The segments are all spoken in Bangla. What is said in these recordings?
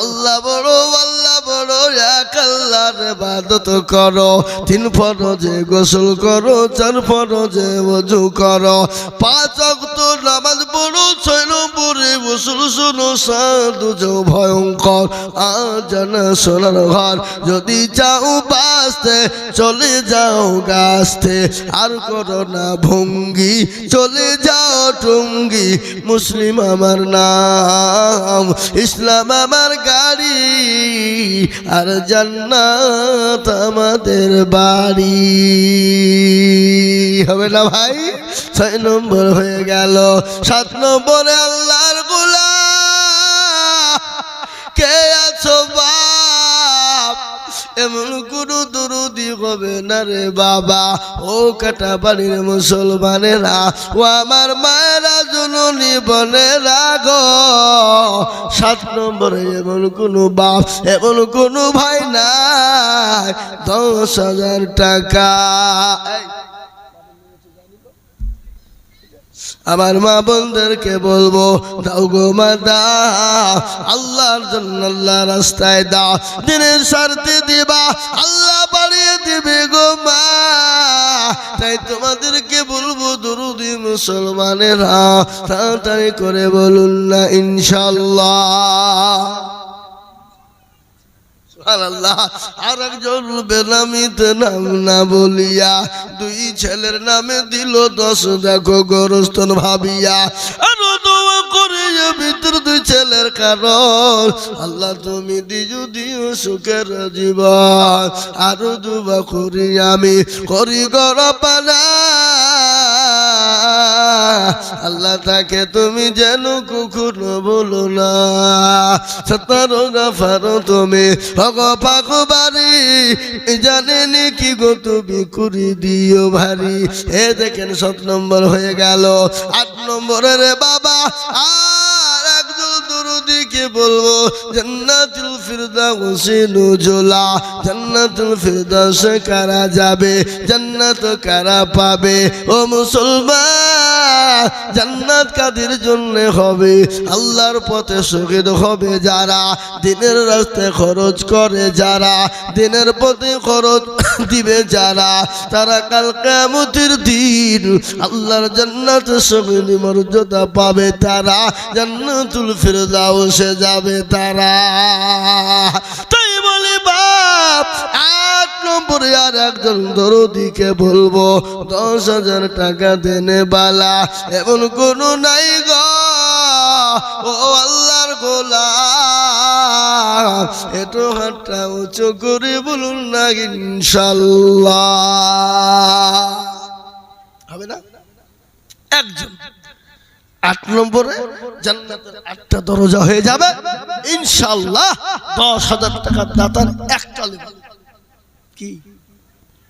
আল্লাহ বড় এক আল্লাহর ইবাদত করো, 3 ফরজে গোসল করো, 4 ফরজে ওযু করো, 5 ওয়াক্ত নামাজ পড়ো, 6 নম্বরে গোসল শোনো, 7 যাও ভয়ঙ্কর আজানা সোনার ঘর। যদি চাও বাঁচতে চলে যাও গাছতে, আর করো না ভঙ্গি চলে যাও টঙ্গি। মুসলিম আমার নাম, ইসলাম আমার গাড়ি, আর জান্নাত আমাদের বাড়ি। হবে না ভাই? 6 নম্বর হয়ে গেল। 7 নম্বরে আল্লাহর গোলাম কে আছো বাপ, এমন কোনো দরদি হবে না রে বাবা। ও কাটা বাড়ির মুসলমানেরা, ও আমার মায়েরা, জননী বোনেরা গো, 7 নম্বরে এমন কোনো বাপ, এমন কোনো ভাই নাই 10,000 টাকা। আমার মা বোনদেরকে বলবো, দাও গো মা দাও, আল্লাহর জন্য আল্লাহ রাস্তায় দাও, দিনের স্বার্থে দিবা, আল্লাহ বাড়িয়ে দিবে গো মা। তাই তোমাদেরকে বলবো দরুদি মুসলমানেরা, তাড়াতাড়ি করে বলুন না ইনশাআল্লাহ। সুবহানাল্লাহ। আর একজন বেনামিতে নাম না বলিয়া 2 ছেলের নামে দিল 10, দেখো গোরস্থান ভাবিয়া। আরো দোয়া করে ভিতর 2 ছেলের কারণ, আল্লাহ তুমি দিও সুখের জীবন। আরো দোয়া করি আমি করি গরপানা, আল্লাহ তাকে তুমি যেন কখনো বলো না। 17 গাফারো তুমি পাক বাড়ি, জানেনি কি গো তুমি কুড়ি দিও ভারী। এ দেখেন 7 নম্বর হয়ে গেল। 8 নম্বরের বাবা আর একজন দরদিকে বলবো, জান্নাতুল ফিরদাউসে নুজুলা, জান্নাতুল ফিরদাউসে কারা যাবে, জান্নাত কারা পাবে। ও মুসলমান, জান্নাত কাদের জন্য হবে? আল্লাহর পথে শহীদ হবে যারা, দিনের রাস্তায় খরচ করে যারা, দিনের পথে খরচ দিবে যারা, তারা কাল কিয়ামতের দিন আল্লাহর জান্নাতে শহীদ মর্যাদা পাবে তারা, জান্নাতুল ফিরদাউসে যাবে তারা। তাই বলে বাপ 8 নম্বরে আর একজন দরদিকে বলবো, 10,000 টাকা দেনে বালা এমন কোন নাই গো। ও আল্লাহর গোলাম, একটু হাতটা উঁচু করে বলুন না ইনশাআল্লাহ। হবে না? একজন 8 নম্বরে জান্নাতের 8টা দরজা হয়ে যাবে ইনশাআল্লাহ। 10,000 টাকার দাতার একটা লেখা কি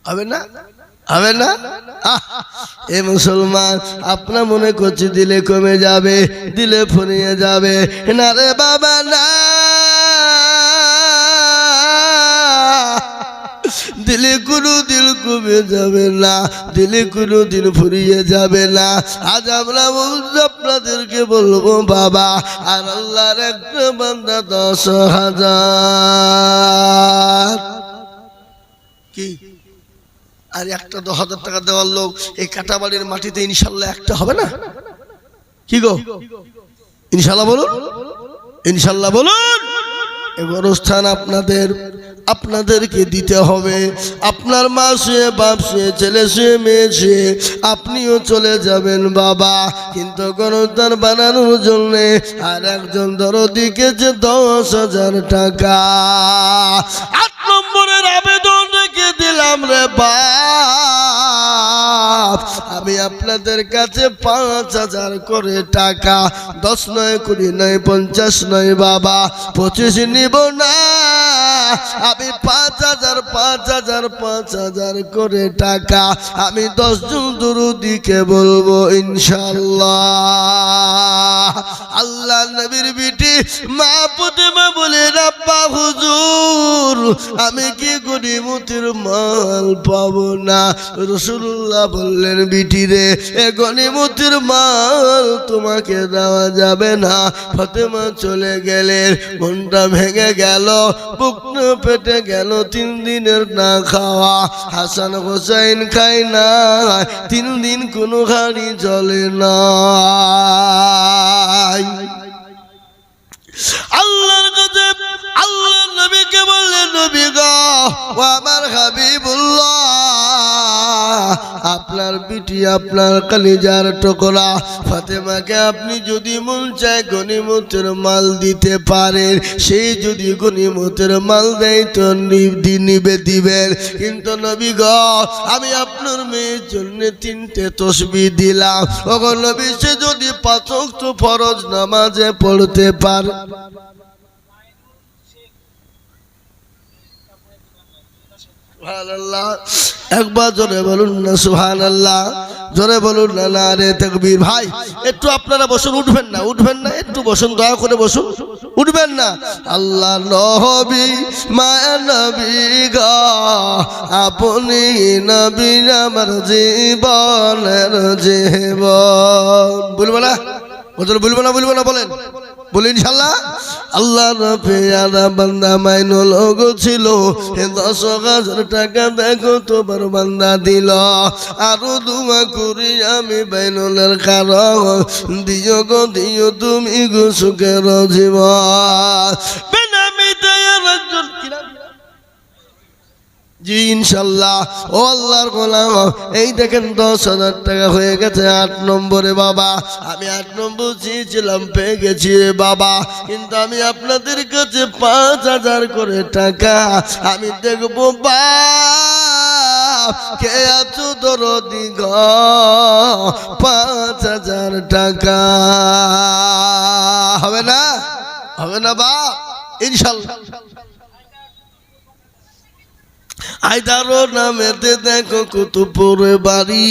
হবে না? হবে না? এ মুসলমান, আপনার মনে করছে দিলে কমে যাবে, দিলে ফুরিয়ে যাবে, না রে বাবা না। দিলে কোনো দিল কমে যাবে না, দিলে কোনো দিন ফুরিয়ে যাবে না। আজ আমরা আপনাদেরকে বলবো বাবা, আর আল্লাহর একটা বান্দা 10,000 কি আর একটা 10,000 টাকা দেওয়ার লোক এই কাটাবাড়ির মাটিতে ইনশাল্লাহ একটা হবে না? কি গো ইনশাল্লাহ বলুন, ইনশাল্লাহ বলুন। এই গোরস্থান আপনাদেরকে দিতে হবে। আপনার মা শুয়ে, বাপ শুয়ে, ছেলে শুয়ে, মেয়ে শুয়ে, আপনিও চলে যাবেন বাবা, কিন্তু গোরস্থান বানানোর জন্য আর একজন দরদিকে যে 10,000 টাকা 8 নম্বরের আবেদন রেখে দিলাম রে বাপ। আমি আপনাদের কাছে 5,000 করে টাকা, 10 নয়, 20 নয়, 50 নয় বাবা, 25 নিব না। আমি 5,000 করে টাকা আমি 10 জন দরদিকে বলবো ইনশাআল্লাহ। আল্লাহ নবীর বিটি মা ফাতেমা বলে, আব্বা হুজুর আমি কি গনিমতের মাল পাবো না? রাসূলুল্লাহ বললেন, বিটি রে, এ গনিমতের মাল তোমাকে দেওয়া যাবে না। ফাতেমা চলে গেলেন, মনটা ভেঙে গেল, বুক পেটে গেল 3 দিনের না খাওয়া। হাসান হোসেন খায় না, 3 দিন কোনো গাড়ি চলে না। আল্লাহর কাছে আল্লাহর নবীকে বললেন, নবী গো, ও আমার হাবিবুল্লাহ, আপনার বিটি, আপনার কলিজার টুকরা ফাতেমাকে আপনি যদি মন চায় গনিমতের মাল দিতে পারেন, সেই যদি গনিমতের মাল দেয় তো নিবে দিবেন। কিন্তু নবী গো, আমি আপনার মেয়ের জন্য 3টে তাসবিহ দিলাম। ওগো নবী, সে যদি 5 ওয়াক্ত ফরজ নামাজে পড়তে পারে, সুবহানাল্লাহ, একবার জোরে বলুন না সুবহানাল্লাহ, জোরে বলুন না নারে তাকবীর। ভাই একটু আপনারা বসুন, উঠবেন না, উঠবেন না, একটু বসুন, দয়া করে বসুন, উঠবেন না। আল্লাহ নবী, মায়া নবী গো, আপনি নবী আমার জীবনের জীবন। বলবো না, বলবো না, বলবো না, বলেন, বলি ইনশাআল্লাহ। আল্লাহ পেয়ারা বান্দা মাইনুল ওগো ছিল, 10,000 টাকা দেখো তোমার বান্দা দিল। আরো দোয়া করি আমি বাইনুলের কারণ, দিও গো দিও তুমি গো সুখের জীবন। বেনামি দয়ার একজন জি ইনশাল্লাহ। ও আল্লাহর গোলাম, এই দেখেন 10,000 টাকা হয়ে গেছে 8 নম্বরে। বাবা, আমি 8 নম্বর চেয়েছিলাম, পেয়ে গেছি বাবা, কিন্তু আমি আপনাদের কাছে 5,000 করে টাকা আমি দেখবো। বাপ কে আছো দরদি গো, 5,000 টাকা হবে না? হবে না বাপ? ইনশাল্লাহ। আইদারো নামেতে দেখো কুতুবপুরে বাড়ি,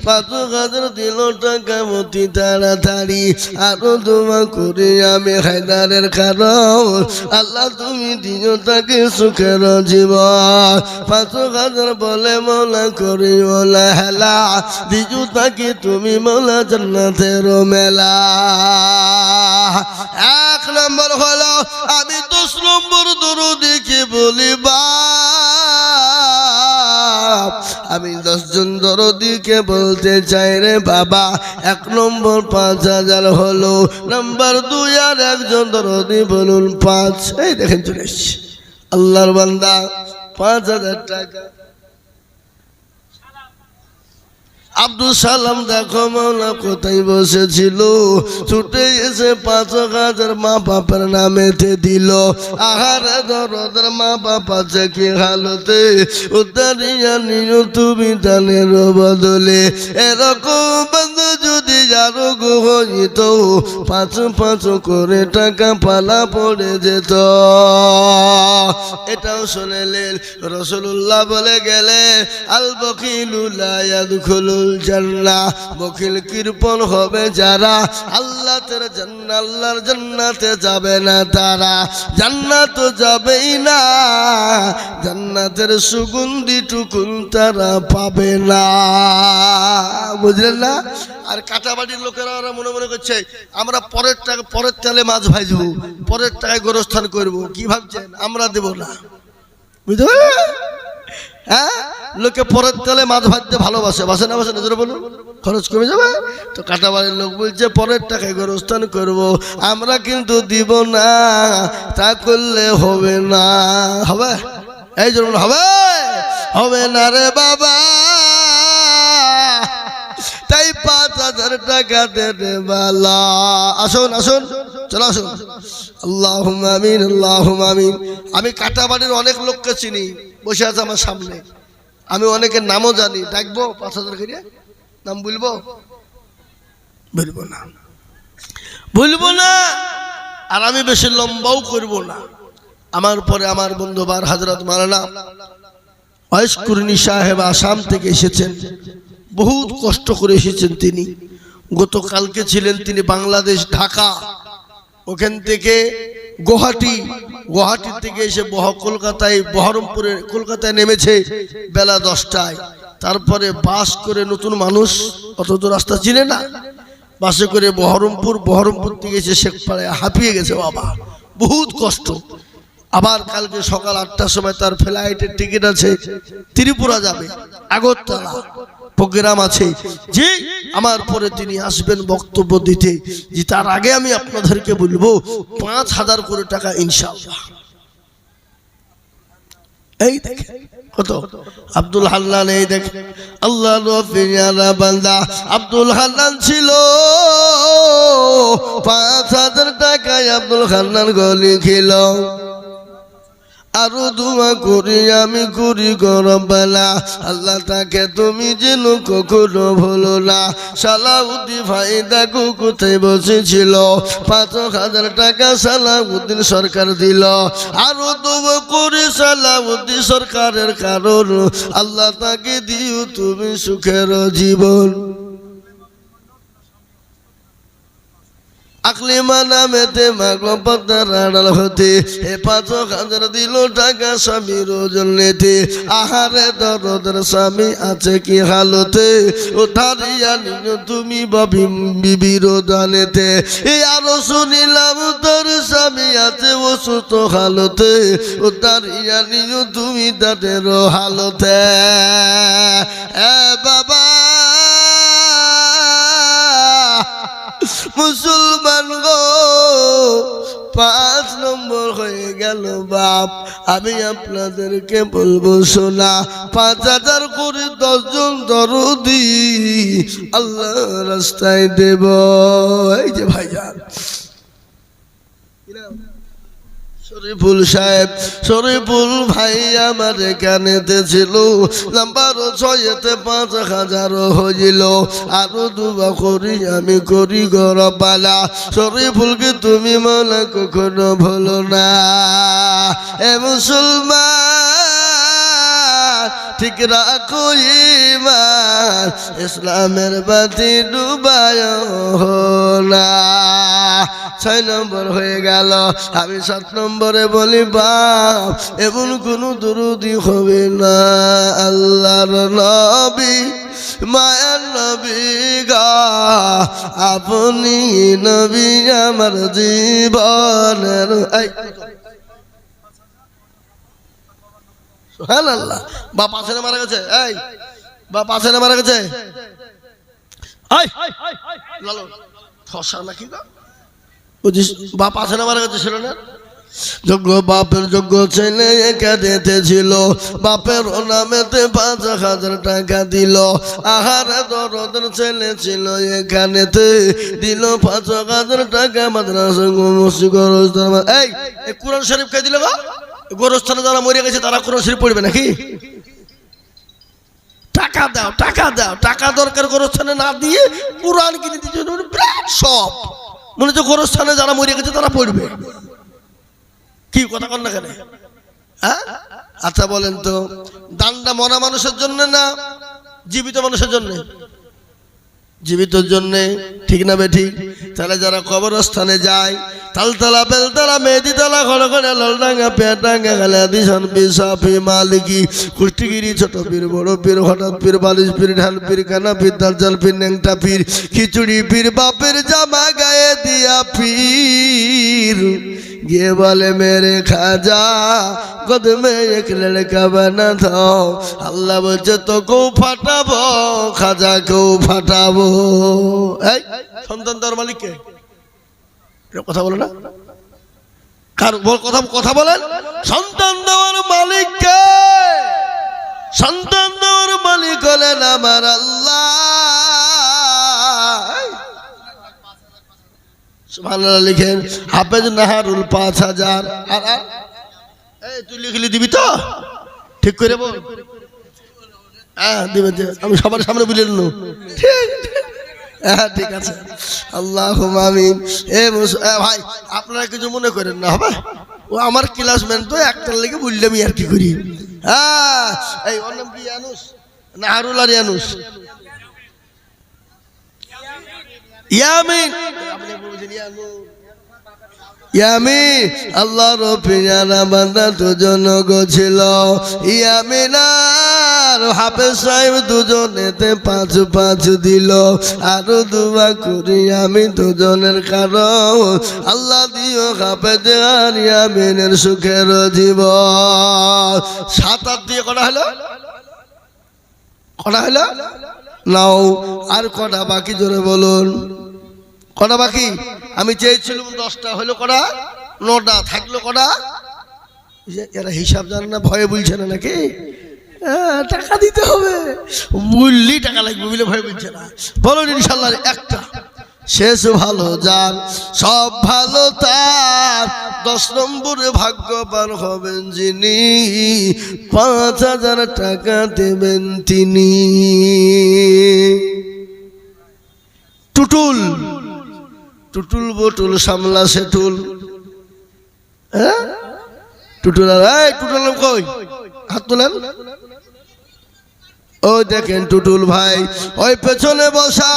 5,000 দিল টাকা মতি তাড়াতাড়ি। আরো দোয়া করি আমি হায়দারের কারণ, আল্লাহ তুমি দিও তাকে সুখের জীবন। 5,000 বলে মৌলা করি ওলা হেলা, দিও তাকে তুমি মৌলা জান্নাতের মেলা। 1 নম্বর হলো আমি 10 নম্বর দরুদকে বলি, আমি 10 জন দরদিকে বলতে চাই রে বাবা। 1 নম্বর 5,000 হলো, নাম্বার 2 আর একজন দরদি বলুন 5। এই দেখেন চলে এসছি আল্লাহর বান্দা, 5,000 টাকা। আব্দুল সালাম দেখো মৌলা কোথায় বসেছিল, ছুটে এসে 5,000 মা বাবার নামেতে দিল। আহারে দরদের মা বাবা যে কি হালতে, উদ্ধারিয়া নিও তুমি দানের বদলে। এরকম বন্ধু যদি আরো গো হইত, 5 করে টাকা পালা পড়ে যেত। এটাও শুনেলেন, রাসূলুল্লাহ বলে গেলে, আল বখিলু লা ইয়াদখুলুল জান্নাহ, বখিল কৃপণ হবে যারা, আল্লাহর জান্নাতে যাবে না তারা, জান্নাত যাবেই না, জান্নাতের সুগন্ধি টুকুন তারা পাবে না। বুঝলেন না? আর কাটাবাড়ির লোকেরা ওরা মনে মনে করছে আমরা পরের তেলে মাছ ভাজবো, পরের টাকায় গোরস্থান করবো। কি ভাবছেন আমরা দেব না? বুঝতে পারলেন? হ্যাঁ, লোকে পরের তেলে মাছ ভাজতে ভালোবাসে, বাসে না বাসে না? বলুন, খরচ কমে যাবে। তো কাটাবাড়ির লোক বলছে পরের টাকায় গোরস্থান করব, আমরা কিন্তু দিব না। তা করলে হবে না। হবে? এই জন্য হবে, হবে না রে বাবা। তাই 5,000 টাকা দেবে বালা। আসুন আসুন, চলো আসুন। আল্লাহুম্মা আমিন, আল্লাহুম্মা আমিন। আমি কাটাবাড়ির অনেক লোককে চিনি, বসে আছে আমার সামনে। আমি অনেকের নামও জানি। ডাকবো 5,000 করে? নাম বলবো? বলবো না, বলবো না। আর আমি বেশি লম্বাও করব না। আমার পরে আমার বন্ধুবার হযরত মাওলানা ওয়াইস কুরনি সাহেব আসাম থেকে এসেছেন। বহুত কষ্ট করে এসেছেন তিনি। গতকালকে ছিলেন তিনি বাংলাদেশ ঢাকা। ওখান থেকে গুয়াহাটি থেকে এসে কলকাতায় নেমেছে বেলা 10টায়। তারপরে বাস করে, নতুন মানুষ অত তো রাস্তা চিনে না, বাসে করে বহরমপুর থেকে এসে শেখপাড়ায় হাঁপিয়ে গেছে বাবা, বহুত কষ্ট। আবার কালকে সকাল 8টার সময় তার ফ্লাইটের টিকিট আছে, ত্রিপুরা যাবে, আগরতলা প্রোগ্রাম আছে। যে আমার পরে তিনি আসবেন বক্তব্য দিতে, যে তার আগে আমি আপনাদেরকে বলবো 5,000 করে টাকা ইনশাআল্লাহ। এই দেখেন কত আব্দুল হান্নান, এই দেখেন আল্লাহ রফিয়ানা বান্দা আব্দুল হান্নান ছিল। 5,000 টাকায় আব্দুল হান্নান গলি খেল। আরো দোয়া করি আমি করি গরবালা, আল্লাহ তাকে তুমি যেন কখনো ভুলো না। সালাউদ্দিন ভাই দেখো কোথায় বসেছিল, 5,000 টাকা সালাউদ্দিন সরকার দিল। আরো দোয়া করি সালাউদ্দিন সরকারের কারণ আল্লাহ তাকে দিও তুমি সুখের জীবন। আকলিমা নামেতে মাগলো পদ্মার আড়াল হতে, 5,000 দিল টাকা স্বামীর জন্যতে। আহারে দরদের স্বামী আছে কি হালতে, ও ধারিয়া নিও তুমি বিবির দানেতে। আরো শুনিলাম তোর স্বামী আছে অসুস্থ হালতে, ও ধারিয়া নিও তুমি তাদের হালতে। বাবা মুসলমান গো, 5 নম্বর হয়ে গেল বাপ। আমি আপনাদেরকে বলবো শোনা, 5,000 করে 10 জন দরদি আল্লাহ রাস্তায় দেব। এই যে ভাইজান শরীফুল সাহেব, শরীফুল ভাই আমার এখানেতে ছিল, নাম্বার 6-তে 5,000 হইল। আরো দুবা করি আমি করি গরবালা, শরীফুলকে তুমি মনে কখনো ভুলো না। এ মুসলমান ঠিক রাখো ঈমান, ইসলামের বাতি ডুবায় না। 6 নম্বর হয়ে গেল। আমি 7 নম্বরে বলি বাপ, এমন কোন দুরুদি হবে না আল্লাহর নবী মায়ার নবী গা, আপনি নবী আমার জীবনের। সুবহানাল্লাহ। বাপ আছে না মারা গেছে? এই বাপ আছে না মারা গেছে? ফসা নাকি গো? বাপ আছে না মারা গেছে? ছিল না যোগ্য বাপের যোগ্য ছেলে এখানেতে ছিল, বাপের নামেতে 5,000 টাকা দিল। আহারে দরদের ছেলে ছিল এখানেতে, দিল 5,000 টাকা মাদ্রাসা গোরস্থান। এই কোরআন শরীফ কে দিল গো? গোরস্থানে যারা মরে গেছে তারা কোরআন শরীফ পড়বে নাকি? টাকা দাও, টাকা দাও, টাকা দরকার। গোরস্থানে না দিয়ে কোরআন কিনে দিচ্ছে সব, মনে হচ্ছে গোরস্থানে যারা মরে গেছে তারা পড়বে। কি কথা কন না কেন? হ্যাঁ আচ্ছা বলেন তো, দানটা মরা মানুষের জন্য না জীবিত মানুষের জন্য? জীবিতর জন্য, ঠিক না বেঠিক? তাহলে যারা কবরস্থানে যায়, তালতলা বেলতলা মেহেদিতলা খড়খড়ে লালডাঙ্গা পেটাঙ্গা গালাদিশন বিসাফি মালিকি কুষ্টিগিরি ছোট পীর বড় পীর হঠাৎ পীর বালিশ পীর ঢাল পীর কানা পীর দাজ্জাল পীর ন্যাংটা পীর খিচুড়ি পীর বাপের জামা গায়ে দিয়া পীর গিয়ে বলে মেরে খাজা কদমে এক লড়কা বানা দাও। আল্লাহ বলছে তোকেও ফাটাবো, খাজাকেও ফাটাবো। এই সন্তান দেওয়ার মালিক কে? কথা বলে না, কার কথা বলেন? সন্তান দেওয়ার মালিক কে? সন্তান দেওয়ার মালিক হলেন আমার আল্লাহ। সুবহানাল্লাহ লিখেন হাফেজ নাহারুল 5,000। আর এই তুই লিখলি দিবি তো? ঠিক করে বল। হ্যাঁ দিবে, আমি সবার সামনে বলে নিল। হ্যাঁ ঠিক আছে, আল্লাহুম্মা আমিন। ভাই আপনারা কিছু মনে করেন না, হবে ও আমার ক্লাসমেট তো, একটার লেগে বললে আমি আর কি করি। হ্যাঁ এই ওর নাম কি? ইয়ানুস, নাহারুল আর ইয়ানুস? ইয়ামিন। আপনি বলছেন ইয়ানুস। ইয়ামি আল্লাহর পিয়ারা বান্দা দুজন গছিল ইয়ামিনার হাফেজ সাহেব দুজনেতে 5 দিল আরো দোয়া করি আমি দুজনের কারণ আল্লাহ দিও হাফেজ আর ইয়ামিনের সুখের জীবন 7 দিয়ে করা হলো নাও আর কটা বাকি জোরে বলুন কটা বাকি আমি চেয়েছিলাম 10টা হলো কটা 9টা থাকলো কটা এরা হিসাব জানে না ভয়ে বলছে না নাকি টাকা দিতে হবে মূল্যই টাকা লাগবে বলে ভয় বলছে না বলুন ইনশাআল্লাহ একটা শেষ ভালো যার সব ভালো তার 10 নম্বরে ভাগ্যবান হবেন যিনি 5000 টাকা দেবেন তিনি টুটুল বটুল সামলা সেটুল টুটুল আর টুটুল কই হাত তোলেন ওই দেখেন টুটুল ভাই ওই পেছনে বসা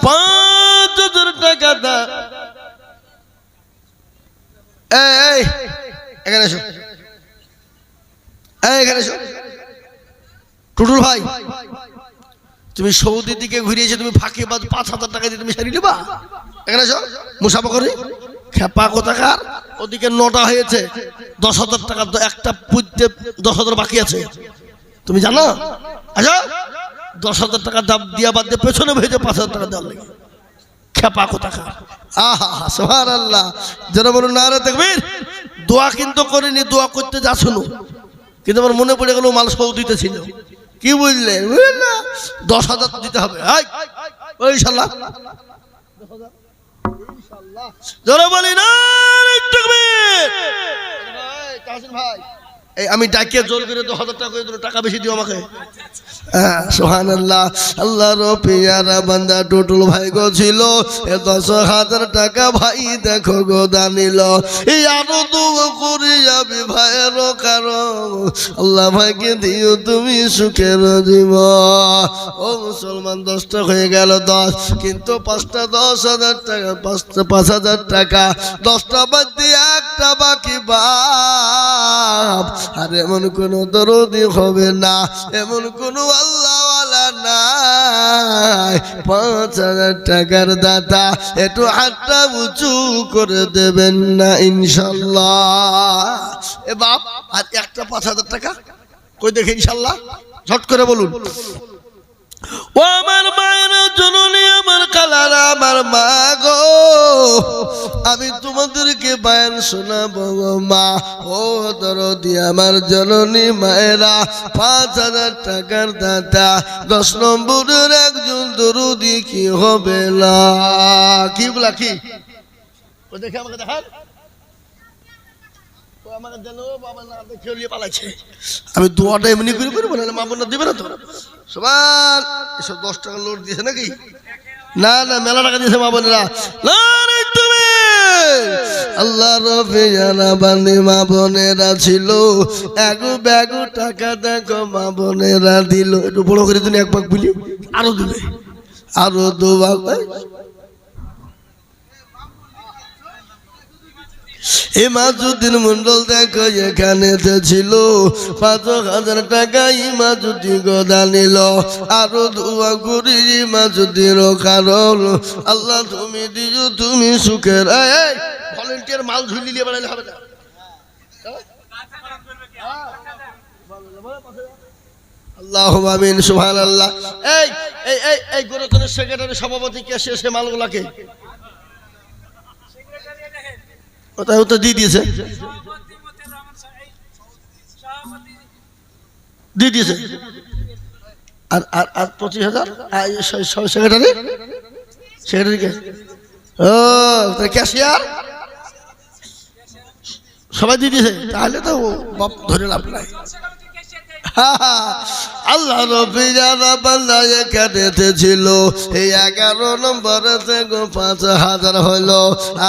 5000 টাকা দা এই এখানে এসো টুটুল ভাই তুমি সৌদি দিকে ঘুরিয়েছে তুমি ফাঁকে বাদ 5000 টাকা দিয়ে তুমি সারি নেবা এখানে এসো মুসাফা করি খেপা কোথাকার ওদিকে 9টা হয়েছে 10,000 টাকা একটা পুঁততে 10,000 বাকি আছে তুমি জানো আচ্ছা 10,000 টাকা দাম দিয়া বাদ দিয়ে পেছনে ভেজে 5,000 টাকা দেওয়ার লাগে খেপা কোথাকার আহা সুবহানাল্লাহ যারা বলুন নারে তাকবীর দোয়া কিন্তু করিনি দোয়া করতে যাচ্ছিল কিন্তু আমার মনে পড়ে গেল মাল সৌদিতে ছিল কি বুঝলেন না 10,000 দিতে হবে ইনশাআল্লাহ ইনশাআল্লাহ যারা বলি নারে তাকবীর ভাই এই আমি ডাকিয়ে জোর করে 2,000 টাকা করে দিল টাকা বেশি দিও আমাকে সুবহানাল্লাহ আল্লাহর পিয়ারা বান্দা টুটুল ভাই গো ছিল 10,000 টাকা ভাই দেখো গো দানিল এই আরো দোয়া করি যাবে ভাইয়ের কারণ আল্লাহ ভাইকে দিও তুমি সুখের জীবন ও মুসলমান 10টা হয়ে গেল 10 কিন্তু 5টা 10,000 টাকা 5,000 টাকা 10টা বাদ দিয়ে একটা বাকি বাপ আর এমন কোন দরদি হবে না এমন কোন আল্লাহওয়ালা নাই 5,000 টাকার দাতা একটু হাতটা উঁচু করে দেবেন না ইনশাআল্লাহ এ বাপ আর একটা 5,000 টাকা কই দেখে ইনশাআল্লাহ ঝট করে বলুন ও আমার মায়ের জননী আমার কালারা আমার মা গো আমি তোমাদেরকে বায়ান শোনাবো মা ও দরদি আমার জননী মায়েরা 5,000 টাকার দাতা 10 নম্বরের একজন দরদি কি হবে না কি বলা কি ও দেখে আমাকে দেখান আমি দোয়াটা এমনি করে করবো না মা বোনরা দিবে না তো সবার এসব 10 টাকা লোড দিয়েছে নাকি না না মেলা টাকা দিয়েছে মা বোনেরা আল্লাহ রবে জানা বান্দি মা বোনেরা ছিল এক ব্যাগ টাকা দেখো মা বোনেরা দিল একটু বড় করে তুমি এক ভাগ বলি আরো দিবে আরো 2 ভাগ ইমাজুদ্দিন মন্ডল দেখো এখানে ছিল 5,000 টাকা ইমাজুদ্দিন গদা নিল আরো দোয়া করি ইমাজুদ্দিন কারণ আল্লাহ তুমি দিও তুমি সুখের ভলেন্টিয়ার মাল ঝুলি নিয়ে বেড়ালে হবে না আল্লাহুম্মা আমিন সুবহানাল্লাহ এই গোরতনের সেক্রেটারি সভাপতি কে সে মালগুলাকে ওটা দিয়ে দিয়েছে আর 25,000 সেক্রেটারিকে ও ক্যাশিয়ার সবাই দিয়ে দিয়েছে তাহলে তো বাপ ধরে লাভ নাই আল্লাহ রবি যারা বান্দা এখানে ছিল এই 11 নম্বরে 5,000 হইলো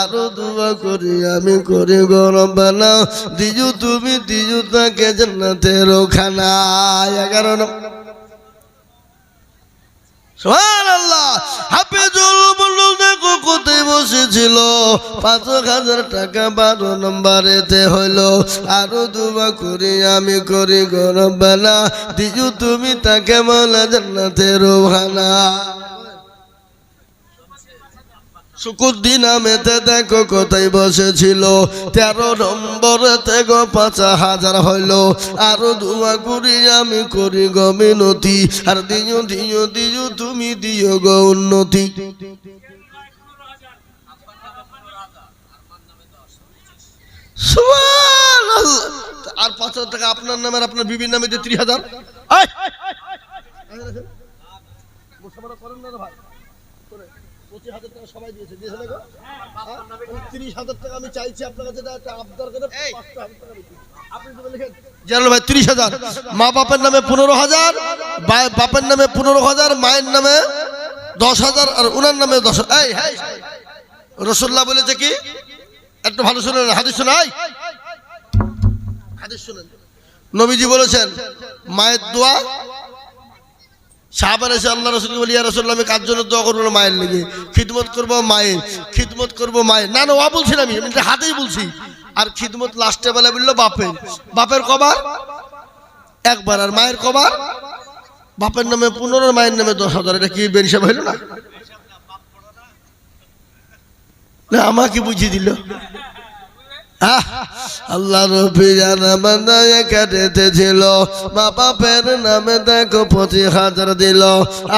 আরো দোয়া করি আমি করি গরম বানাও দিজু তুমি দিজু তাকে জান্নাতের খানা 11 নম্বর সুবহানাল্লাহ হাফেজুল মন্ডল দেখো কোথায় বসেছিল 5,000 টাকা 12 নম্বরেতে হইলো আরো দুয়া করি আমি করি গো রব্বানা দিও তুমি তাকে মাওলা জান্নাতের রোহানা শুকুরদ্দিন আহমেদে দেখো কোথায় বসেছিল 13 নম্বরেতে গো 5,000 হইলো আরো দুয়া করি আমি করি গো মিনতি আর দিও দিও দিও তুমি দিও গো উন্নতি সুবহানাল্লাহ আর 5,000 টাকা আপনার নামে আর আপনার বিবির নামে 30,000 এই মুসাফা করেন না ভাই 25,000 টাকা সবাই দিয়েছে দিয়েছে না গো 30,000 টাকা আমি চাইছি আপনার কাছে একটা আবদার করে 5,000 টাকা দিচ্ছি আপনি তো লিখেন জানো ভাই 30,000 মা বাপের নামে 15,000 বাপের নামে 15,000 মায়ের নামে 10,000 আর ওনার নামে 10,000 এই হ্যাঁ রাসূলুল্লাহ বলেছে কি একটু ভালো শুনেন হাদিস শুনাই হাদিস শুনেন নবীজি বলেছেন মায়ের দোয়া সাহাবারা এসে আল্লাহ রাসূলকে বলি ইয়া রাসূলুল্লাহ আমি কার জন্য দোয়া করব মায়ের লাগি খিদমত করব মায়ের না না ওয়া বলছি না আমি হাতেই বলছি আর খিদমত লাস্টে বেলা বলল বাপের কবার একবার আর মায়ের কবার বাপের নামে 15 মায়ের নামে 10,000 এটা কি বেনিসাব হইল না না আমাকে বুঝিয়ে দিল আল্লাহ নবী জানা বান্দায় কাটেতে ছিল মা বাপের নামে দেখো 25,000 দিল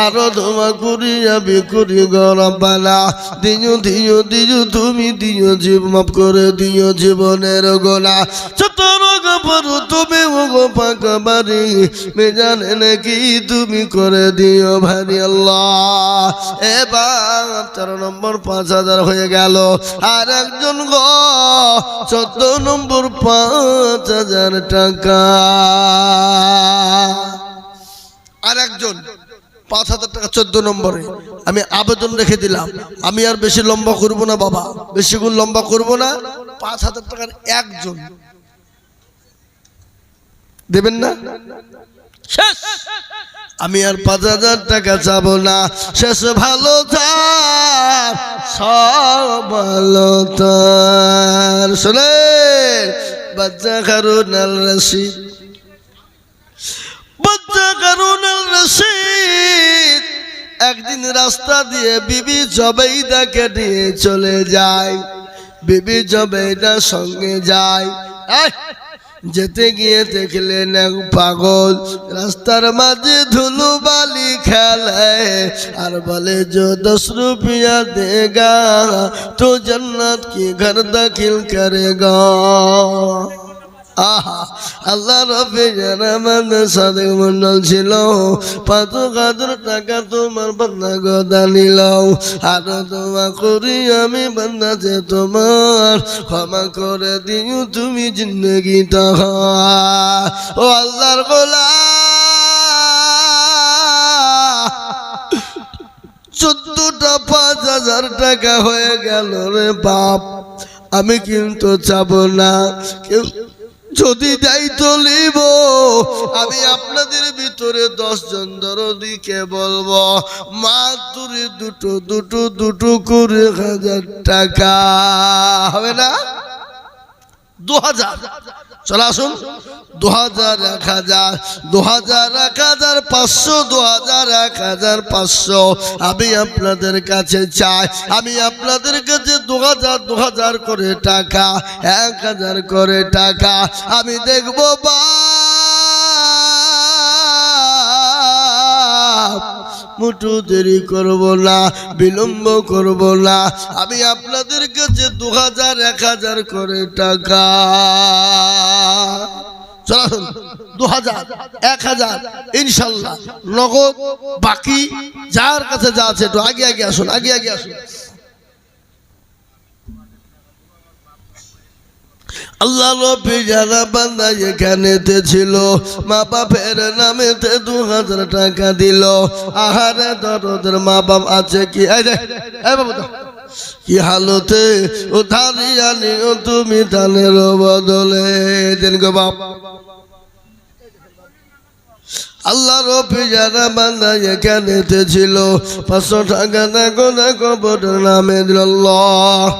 আরো দোয়া করি আমি করি গো রব্বানা দিও দিও দিও তুমি দিও জীব মাফ করে দিও জীবনের গোনা ছোট রোগ পর তুমি গো পাকবারি মেজানে নাকি তুমি করে দিও ভারি আল্লাহ এবার 13 নম্বর 5,000 হয়ে গেল আর একজন গো 14 নম্বর 5,000 টাকা আর একজন 5,000 টাকা 14 নম্বরে আমি আবেদন রেখে দিলাম আমি আর বেশি লম্বা করব না বাবা বেশি গুণ লম্বা করব না 5,000 টাকার একজন দেবেন না শেষ আমি আর 5,000 টাকা চাবো না শেষ ভালো তার সব ভালো তার শুনে বাচ্চা কারুন আল রশিদ একদিন রাস্তা দিয়ে বিবি জবেইদাকে নিয়ে চলে যায় বিবি জবেইদার সঙ্গে যায় যেতে গিয়ে দেখলেন এক পাগল রাস্তার মাঝে ধুলো বালি খেলে আর বলে जो 10 रुपया देगा तो जन्नत की घर दाखिल करेगा আহা আল্লাহ রব্বে জানামান সাদেক মন্ডল ছিল 5,000 টাকা তোমার বান্দা গদা নিল আর দোয়া করি আমি বান্দা যে তোমার ক্ষমা করে দিও তুমি জিন্দেগি তাহা ও আল্লাহর গোলাম 14টা 5,000 টাকা হয়ে গেল রে বাপ আমি কিন্তু চাবো না কেউ যদি দায়িত্ব নিব আমি আপনাদের ভিতরে 10 জন দরদিকে বলবো মাত্র দুটো করে 1,000 টাকা হবে না 2,000 চলে আসুন 2,000 1,000 2,000 1,500 2,000 1,500 আমি আপনাদের কাছে চাই আমি আপনাদের কাছে 2,000 করে টাকা 1,000 করে টাকা আমি দেখবো মুটু দেরি করব না বিলম্ব করব না আমি আপনাদের কাছে 2,000 1,000 করে টাকা চলুন 2,000 1,000 ইনশাআল্লাহ নগদ বাকি যার কাছে যা আছে একটু আগে আসুন আগে আসুন আল্লাহ নবী যারা বান্দা এখানেতে ছিল মা বাপের নামেতে 2,000 টাকা দিল আহারে দরদের মা বাপ আছে কি এই বাবু কি হালতে ও ধারিয়া নিও তুমি ধানের বদলে দেন গো বাপ আল্লাহ রবি যারা বান্দা এখানে ছিল 500 টাকা দেখো দেখো বড় নামে দিল আল্লাহ।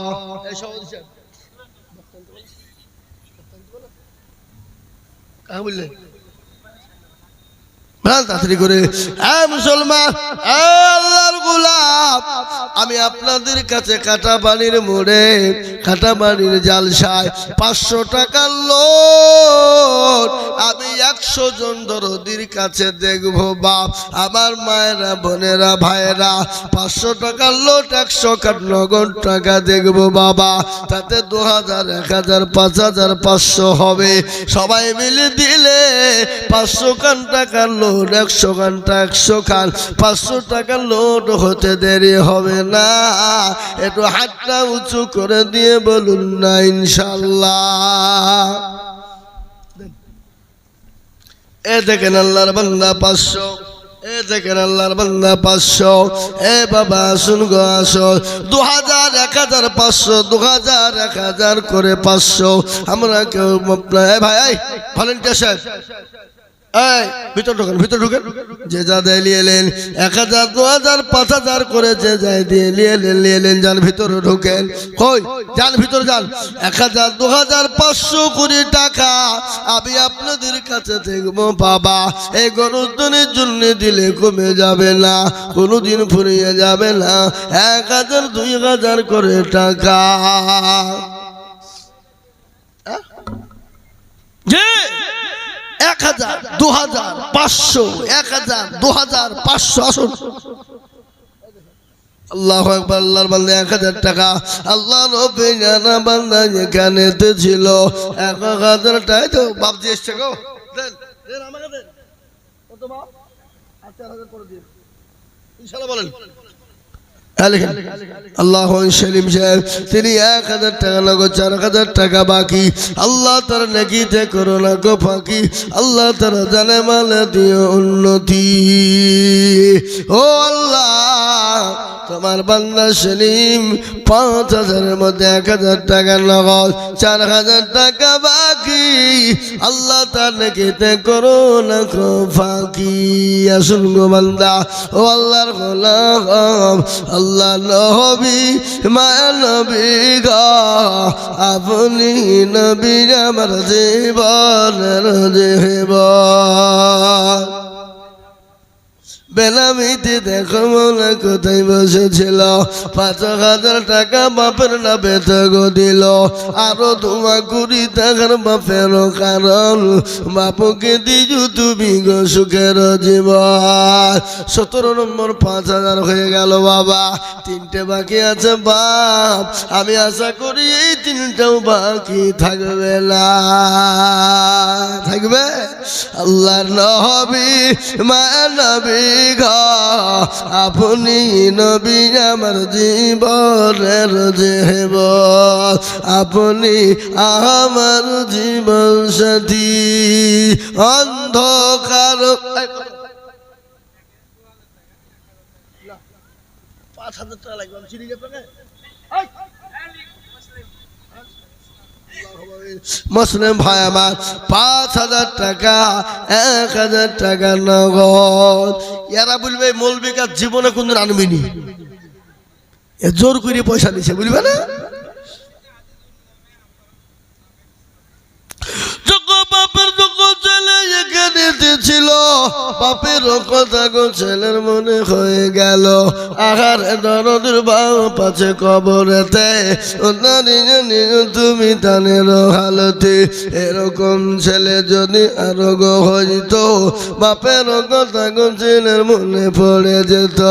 তাড়াতাড়ি করে মুসলমান আল্লাহর গোলাম, আমি আপনাদের কাছে কাটাবাড়ির মোড়ে কাটাবাড়ির জালসায় 500 টাকার লোট আমি 100 জন দরদির কাছে দেখবো বাপ। আমার মায়েরা বোনেরা ভাইয়েরা 500 টাকার লোট 100 নগদ টাকা দেখবো বাবা, তাতে 2000 1000 5000 500 হবে। সবাই মিলে দিলে 500 খান টাকার লোট 100 খানটা 100 খান 500 টাকার লোট হতে দেরি হবে না। একটু হাতটা উঁচু করে দিয়ে বলুন না ইনশাআল্লাহ। এ দেখেন আল্লাহর বান্দা 500, এ দেখেন আল্লাহর বান্দা 500। এ বাবা আসুন গো আসো, 2000 1000 500 2000 1000 করে 500। আমরা কেউ ভাই ভলেন্টিয়ার সাহেব ভিতর ঢুকেন, ভিতর ঢুকেন। যে যা দেয় নিয়ে এলেন 1000 2000 5000 করে যে যাই দিয়ে নিয়ে এলেন যান ভিতরে ঢুকেন। কই যান ভিতরে যান। 1000 2000 500 কোটি টাকা আমি আপনাদের কাছে দেখবো বাবা। এই গণতন্ত্রের জন্য দিলে কমে যাবে না, কোনোদিন ফুরিয়ে যাবে না। 1000 2000 করে টাকা যে 1000 2000 500 1000 2000 500 আসুন। আল্লাহু আকবার। আল্লাহর বান্দা 1000 টাকা আল্লাহ রব্বে জানা বান্দা এখানে ছিল 1000 টাকা তো বাপ দিয়ে এসছে গো, দেন দেন আমাকে দেন। কত বাপ? 4000 করে দিন ইনশাআল্লাহ। বলেন আল্লাহ সেলিম সাহেব তিনি 1000 টাকা নগদ 4000 টাকা বাকি। আল্লাহ তার নেকিতে করো না গো ফাঁকি, আল্লাহ তার জানে মালে দিও উন্নতি। ও আল্লাহ তোমার বান্দা সেলিম 5000 এর মধ্যে 1000 টাকা নগদ 4000 টাকা বাকি। আল্লাহ তার নেকিতে করো না গো ফাঁকি। আসুন গো বান্দা ও আল্লাহর গোলাম, আল্লাহ নবী মায়া নবী গো আপনি নবী আমার জীবনের জীবন। বেলামিতে দেখো মনে কোথায় বসেছিল 5000 টাকা বাপের নামে তো দিল, আরো তোমার 20 টাকার বাপের কারণ বাপুকে দিজু তুমি গো সুখের জীবন। 17 নম্বর 5000 হয়ে গেল বাবা, 3টে বাকি আছে বাপ। আমি আশা করি এই 3টাও বাকি থাকবে না, থাকবে। আল্লাহর নবী মায়া নবী আপনি নবী আমার জীবনের জীবন, আপনি আমার জীবন সাথী। অন্ধকার 5000 টাকা লাগবে, আমি চিনি আপনাকে মুসলিম ভাই আমার 5000 টাকা 1000 টাকা নগদ। এরা বলবে মৌলবীকা জীবনে কোনদিন আনবিনি, জোর করে পয়সা দিছে বুঝবে না। বাপের ছেলে এখানে ছিল, বাপের কথা গো ছেলের মনে হয়ে গেল। আহার দরদের বাপ আছে কবরেতে, তুমি তানের হালতে। এরকম ছেলে যদি আরো গো হইতো, বাপের কথা গো ছেলের মনে পড়ে যেত।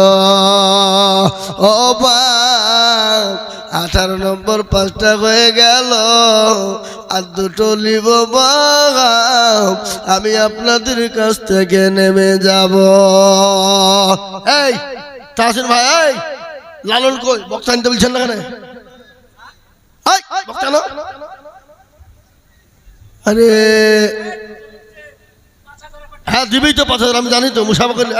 ও বাপ 18 নম্বর 5টা হয়ে গেল, আর 2টো নিব বাপ। আমি আপনাদের কাছ থেকে নেমে যাব। এই তাহসিন ভাই, এই লালন কই বক্তা আনতে বলছেন না কেন? এই বক্তা না, আরে হ্যাঁ দিবি তো 5000, আমি জানি তো মুসাফা করলে।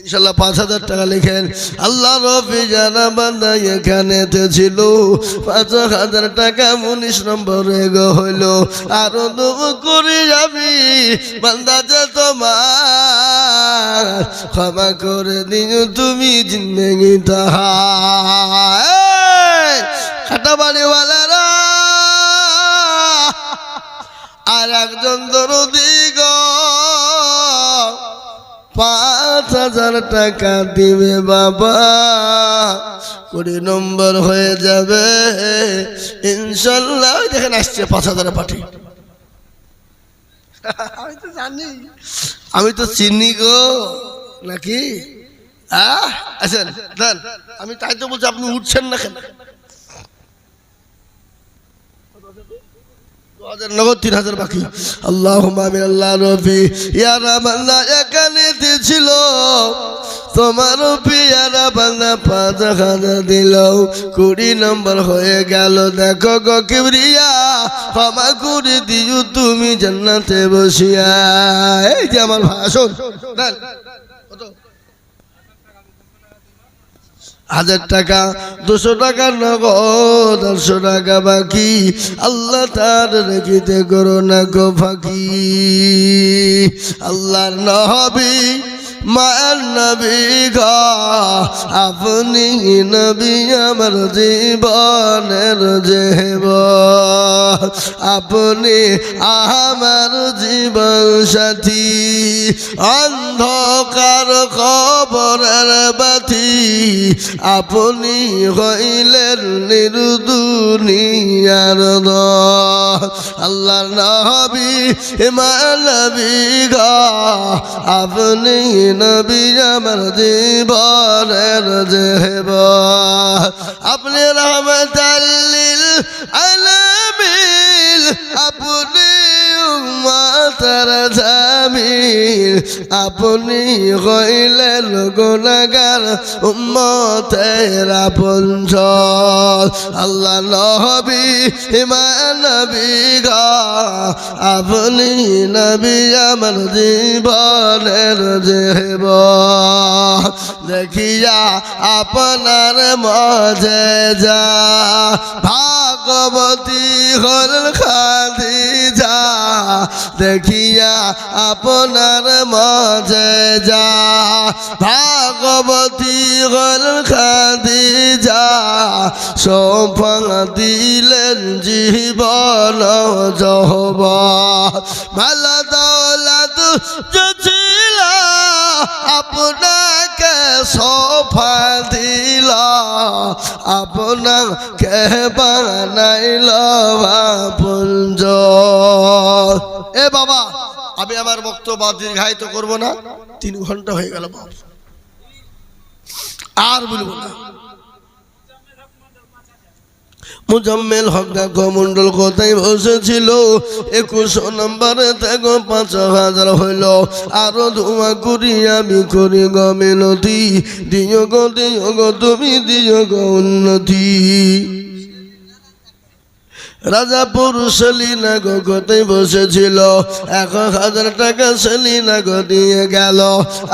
ইনশাআল্লাহ 5000 টাকা লিখেন। আল্লাহ রবি জানা বান্দা এখানেতে ছিল 5000 টাকা 19 নম্বরে গো হইলো। আরো দোয়া করি আমি বান্দা যে তোমার ক্ষমা করে দিও তুমি জিন্দেগি তাহার। খাটাবাড়িওয়ালারা আর একজন দরদি গো 5000 টাকা দিবে বাবা, 20 নম্বর হয়ে যাবে ইনশাল্লাহ। দেখেন আসছে 5000 পাঠি। আমি তো জানি, আমি তো চিনি গো নাকি? আছেন দেন, আমি তাই তো বলছি আপনি উঠছেন না কেন? নগদ 3000 বাকি। আল্লাহুম্মা আমিন। আল্লাহ রবি ইয়ারা বান্দা এখানে ছিল তোমার পিয়ারা বান্দা 5000 দিল, 20 নম্বর হয়ে গেল। দেখো গো কিবরিয়া ক্ষমা করে দিও তুমি জান্নাতে বসিয়া। এই যে আমার ভাষণ দেন কত? 1000 টাকা, 200 টাকা নগদ, 100 টাকা বাকি। আল্লাহ তার রেখিতে করো না গো ফাঁকি। আল্লাহর নবী মায়ের নবী গো আপনি নবী আমার জীবনের জীবন, আপনি আমার জীবন সাথী। অন্ধকার কবরের বাতি আপনি হইলেন নির্দুনিয়ার দল। আল্লাহর নবী মায়ের নবী গো আপনি নবী আমার জীবনের জীবন, আপনি রহমতুল লিল আলামিন, আপনি উম্মতের জামিল, আপনি হইলেন গুনাহগার উম্মতের আপনজন। আল্লাহ নবী ইমান নবী গো আপনি নবী আমার জীবনের জীবন। দেখিয়া আপনার মুজিজা ভাগবতী হলেন খাদিজা, দেখিয়া আপনার মুজিজা ভাগবতী হলেন খাদিজা, সোফা দিলেন জীবন যৌবন। মালা দৌলত ছিল আপনাকে সোফা দিল, আপনাকে বানাইল আপনজন। এ বাবা আমি আমার বক্তব্য দীর্ঘায়িত করব না, 3 ঘন্টা হয়ে গেল বাপ, আর বলবো না। মুজাম্মেল হক মন্ডল কোথায় বসেছিল 21 নম্বরে থেকে 5000 হইল। আরো দোয়া করি আমি করি গো মিনতি, দিও গো তুমি দিও গো উন্নতি। রাজাপুর সেলিনা গো কোথায় বসেছিল 1000 টাকা সেলিনা গো দিয়ে গেল।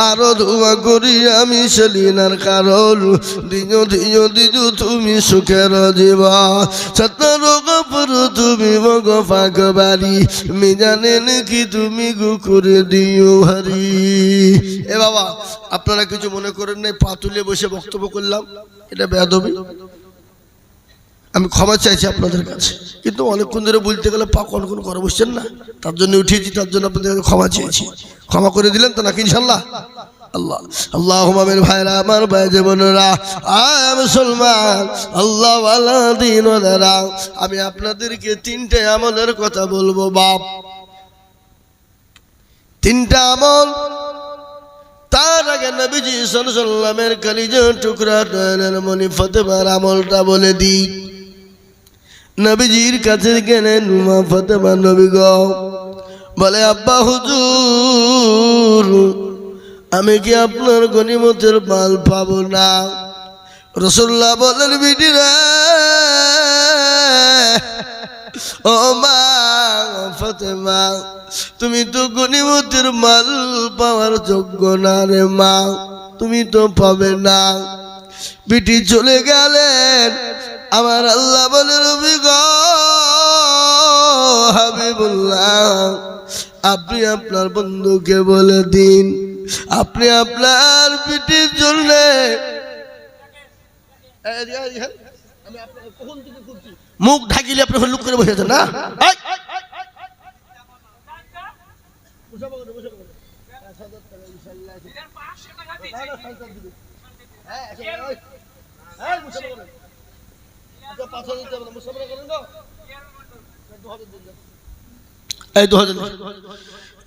আরো দোয়া করি আমি সেলিনার কারণ দিও দিও দিও তুমি সুখের জীবা। ছত্রগপুর তুমি মগ ফাঁক বাড়ি মিজানেন কি তুমি গো করে দিও হারি। এ বাবা আপনারা কিছু মনে করেন নাই, পা তুলে বসে বক্তব্য করলাম, এটা বেয়াদবি। আমি ক্ষমা চাইছি আপনাদের কাছে, কিন্তু অনেকক্ষণ ধরে বলতে গেলে পা কনকন করে বসছেন না, তার জন্য উঠিয়েছি, তার জন্য আপনাদের ক্ষমা চেয়েছি। ক্ষমা করে দিলেন তো নাকি ইনশাল্লাহ? আল্লাহ আল্লাহুম্মা আমিন। ভাইরা আমার ভাই জীবনেরা আয় মুসলমান আল্লাহ ওয়ালা দিন ওয়ালা, আমি আপনাদেরকে 3টে আমলের কথা বলবো বাপ, 3টা আমল। তার আগে নবীজি সাল্লাল্লাহু আলাইহি ওয়াসাল্লামের কলিজার টুকরা নয়নের মণি ফাতেমার আমলটা বলে দিই। নবীজির কাছে গেলেন মা ফাতেমা নবী গো, বলে আব্বা হুজুর আমি কি আপনার গনিমতের মাল পাবো না? রাসূলুল্লাহ বলেন বিটি রে, ও মা ফাতেমা তুমি তো গনিমতের মাল পাওয়ার যোগ্য না রে মা, তুমি তো পাবে না। বিটি চলে গেলেন, আমার আল্লাহ বলে রবি গো হাবিবুল্লাহ, আপনি আপনার বন্ধুকে বলে দিন, আপনি আপনার বিটির জন্য মুখ ঢাকিলে আপনি হলুক করে বসেছেন না।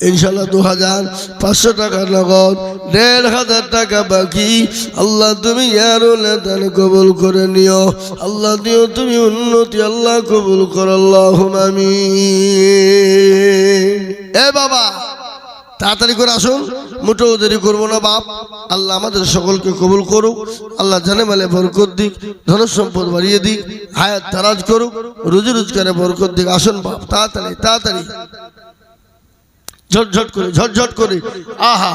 ইনশাল্লাহ 2500 টাকা নগদ, 1500 টাকা বাকি। আল্লাহ তুমি দান কবুল করে নিও, আল্লাহ দিও তুমি উন্নতি, আল্লাহ কবুল কর, আল্লাহুম্মা আমিন। এ বাবা তাড়াতাড়ি করে আসুন, মোটেও দেরি করবো না বাপ। আল্লাহ আমাদের সকলকে কবুল করুক, আল্লাহ জানে মালে বরকত দিক, ধন সম্পদ বাড়িয়ে দিক, হায়াত দারাজ করুক, রুজি রোজগারে বরকত দিক। আসুন বাপ তাড়াতাড়ি তাড়াতাড়ি, ঝটঝট করে ঝটঝট করে। আহা,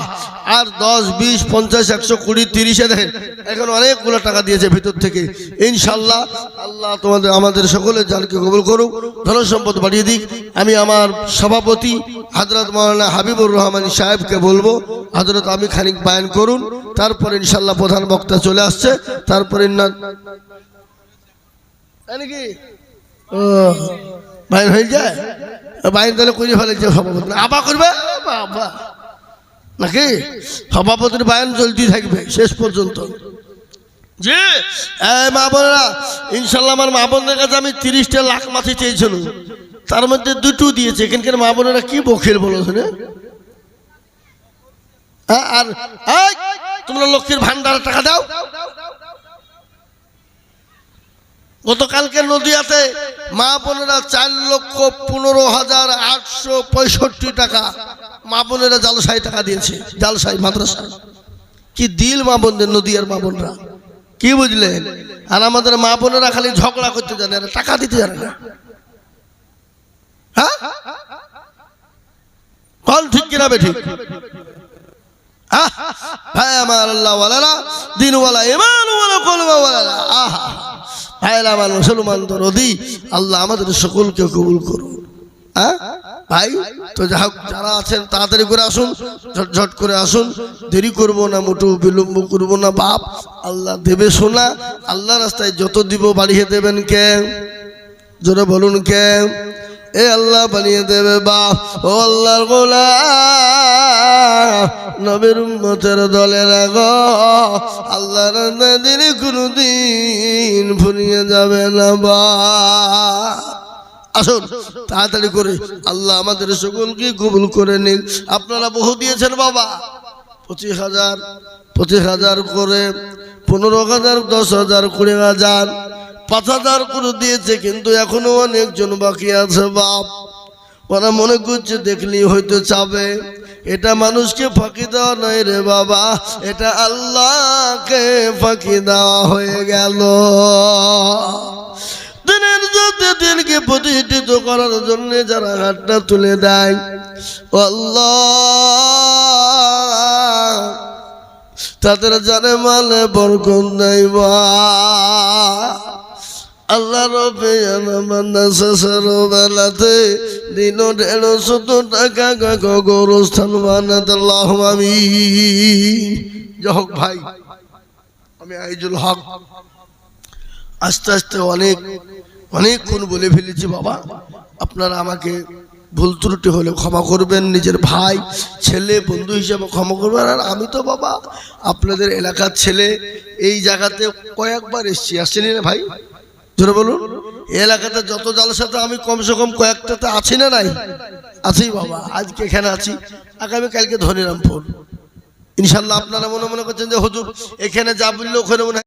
আর 10 20 50 100 20 30 দেখেন এখন অনেকগুলো টাকা দিয়েছে ভিতর থেকে। ইনশাল্লাহ আল্লাহ তোমাদের আমাদের সকলের জানকে কবুল করুক, ধন সম্পদ বাড়িয়ে দিক। আমি আমার সভাপতি হযরত মাওলানা হাবিবুর রহমান সাহেবকে বলবো, হযরত আমি খানিক বায়ান করুন, তারপর ইনশাল্লাহ প্রধান বক্তা চলে আসছে, তারপরে নাকি বায়ান হয়ে যায়। বাইরে তাহলে করে ফেলেছে সভাপতি, আবার করবে নাকি? সভাপতির বায়ান চলতেই থাকবে শেষ পর্যন্ত। জি মা বোনেরা, ইনশাল্লাহ আমার মা বোনদের কাছে আমি 30টা লাখ মাছি চেয়েছিল, তার মধ্যে 2টো দিয়েছে। এখানকার মা বোনেরা কি বখিল বলেছে না? আর তোমরা লক্ষ্মীর ভান্ডারের টাকা দাও। গতকালকে নদিয়াতে মা বোনেরা 4,15,865 টাকা মা বোনেরা জালসাই টাকা দিয়েছে, জালসাই মাদ্রাসা। কি দিল মা বোনদের, নদিয়ার মা বোনরা, কি বুঝলেন? আর আমাদের মা বোনেরা খালি ঝগড়া করতে জানে, টাকা দিতে জানে না। হ্যাঁ কল ঠিক কিনা বেঠিক? ভাই আমার আল্লাহ ওয়ালারা, দিনওয়ালা, ইমানওয়ালা, কলমাওয়ালা, আহা ভাইরা আমার মুসলমান দরদি, আল্লাহ আমাদের সকলকে কবুল করুন। ভাই তো যা হোক, যারা আছেন তাড়াতাড়ি করে আসুন, ঝটঝট করে আসুন, দেরি করবো না, মোটেও বিলম্ব করবো না বাপ। আল্লাহ দেবে শোনা, আল্লাহ রাস্তায় যত দিব বাড়িয়ে দেবেন কে? জোরে বলুন কে? এ আল্লাহ বানিয়ে দেবে বাপ। ও আল্লাহর গোলাম, নবীর উম্মতের দলের গো, আল্লাহর দিন কোনদিন ফুরিয়ে যাবে না বা। আসুন তাড়াতাড়ি করে, আল্লাহ আমাদের সকলকে কবুল করে নিন। আপনারা বহু দিয়েছেন বাবা, 25,000 করে, 15,000, 10,000, 20,000, 5,000 করে দিয়েছে, কিন্তু এখনো অনেকজন বাকি আছে বাপ। ওরা মনে করছে দেখলেই হয়তো চাবে। এটা মানুষকে ফাঁকি দেওয়া নয় রে বাবা, এটা আল্লাহকে ফাঁকি দেওয়া হয়ে গেল। দিনের জ্যোতি দিনকে প্রতিষ্ঠিত করার জন্য যারা হাতটা তুলে দেয়, আল্লাহ তাদের জানে মালে বরকত নাই বা। আল্লাহ রবে বেলাতে দিন 150 টাকা গোরস্থান বানাতে আল্লাহুম্মা আমিন। যাই হোক ভাই, আমি আইজুল হক আস্তে আস্তে অনেকক্ষণ বলে ফেলেছি বাবা। আপনারা আমাকে ভুল ত্রুটি হলে ক্ষমা করবেন, নিজের ভাই ছেলে বন্ধু হিসেবে ক্ষমা করবেন। আর আমি তো বাবা আপনাদের এলাকার ছেলে, এই জায়গাতে কয়েকবার এসছি, আসছেনি না ভাই? জোরে বলুন। এলাকাতে যত জালসাতে আমি কমসে কম কয়েকটাতে আছি না নাই? আছি বাবা। আজকে এখানে আছি, আগামী কালকে ধনিরামপুর। ইনশাল্লাহ আপনারা মনে করছেন যে হুজুর এখানে যা বললে ওখানে মনে